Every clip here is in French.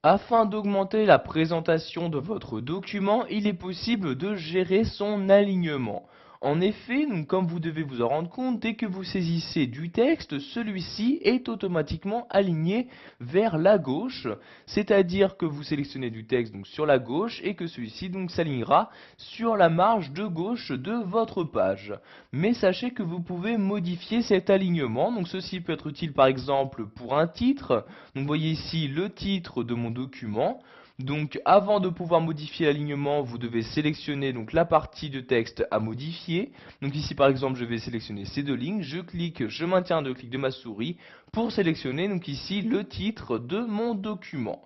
Afin d'augmenter la présentation de votre document, il est possible de gérer son alignement. En effet, donc, comme vous devez vous en rendre compte, dès que vous saisissez du texte, celui-ci est automatiquement aligné vers la gauche, c'est-à-dire que vous sélectionnez du texte donc, sur la gauche et que celui-ci donc s'alignera sur la marge de gauche de votre page. Mais sachez que vous pouvez modifier cet alignement, donc ceci peut être utile par exemple pour un titre. Donc vous voyez ici le titre de mon document. Donc avant de pouvoir modifier l'alignement, vous devez sélectionner donc la partie de texte à modifier. Donc ici par exemple, je vais sélectionner ces deux lignes, je clique, je maintiens deux clics de ma souris pour sélectionner donc ici le titre de mon document.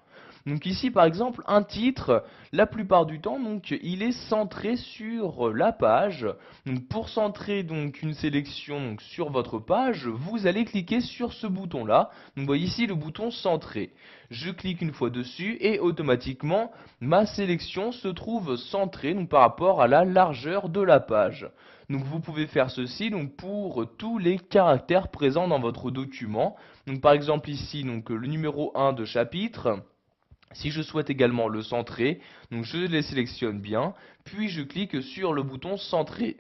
Donc ici par exemple un titre, la plupart du temps donc il est centré sur la page. Donc pour centrer donc une sélection donc, sur votre page, vous allez cliquer sur ce bouton là. Donc vous voyez ici le bouton centré. Je clique une fois dessus et automatiquement ma sélection se trouve centrée donc, par rapport à la largeur de la page. Donc vous pouvez faire ceci donc pour tous les caractères présents dans votre document. Donc par exemple ici donc le numéro 1 de chapitre. Si je souhaite également le centrer, donc je les sélectionne bien, puis je clique sur le bouton centrer.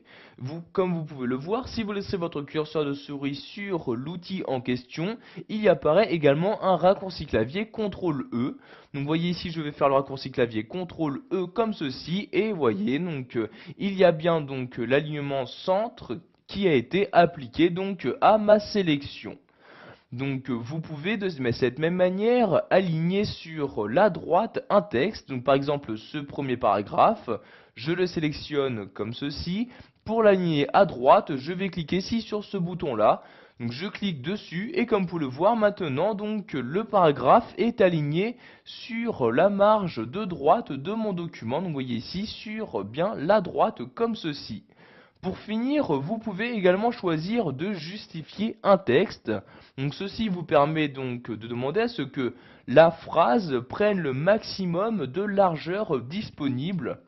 Comme vous pouvez le voir, si vous laissez votre curseur de souris sur l'outil en question, il y apparaît également un raccourci clavier CTRL-E. Donc voyez ici, je vais faire le raccourci clavier CTRL-E comme ceci, et voyez, donc il y a bien donc l'alignement centre qui a été appliqué donc à ma sélection. Donc vous pouvez de cette même manière aligner sur la droite un texte. Donc par exemple ce premier paragraphe, je le sélectionne comme ceci. Pour l'aligner à droite, je vais cliquer ici sur ce bouton là. Donc je clique dessus et comme vous pouvez le voir maintenant, donc le paragraphe est aligné sur la marge de droite de mon document. Donc vous voyez ici sur bien la droite comme ceci. Pour finir, vous pouvez également choisir de justifier un texte. Donc ceci vous permet donc de demander à ce que la phrase prenne le maximum de largeur disponible.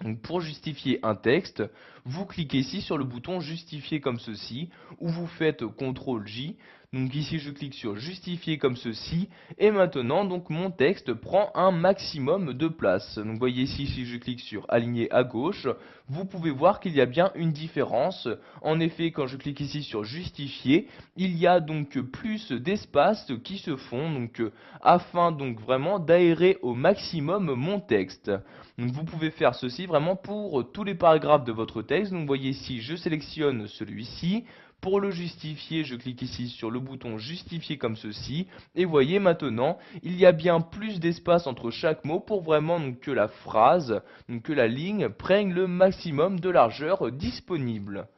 Donc pour justifier un texte, vous cliquez ici sur le bouton justifier comme ceci, ou vous faites CTRL-J. Donc ici je clique sur justifier comme ceci, et maintenant donc mon texte prend un maximum de place. Donc voyez ici si je clique sur aligner à gauche, vous pouvez voir qu'il y a bien une différence. En effet quand je clique ici sur justifier, il y a donc plus d'espace qui se font, donc afin donc vraiment d'aérer au maximum mon texte. Donc vous pouvez faire ceci vraiment pour tous les paragraphes de votre texte. Donc vous voyez ici, je sélectionne celui-ci. Pour le justifier, je clique ici sur le bouton justifier comme ceci. Et voyez maintenant, il y a bien plus d'espace entre chaque mot pour vraiment donc, que la phrase, donc, que la ligne prenne le maximum de largeur disponible.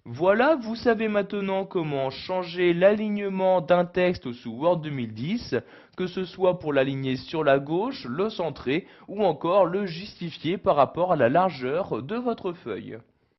Voilà, vous savez maintenant comment changer l'alignement d'un texte sous Word 2010, que ce soit pour l'aligner sur la gauche, le centrer ou encore le justifier par rapport à la largeur de votre feuille.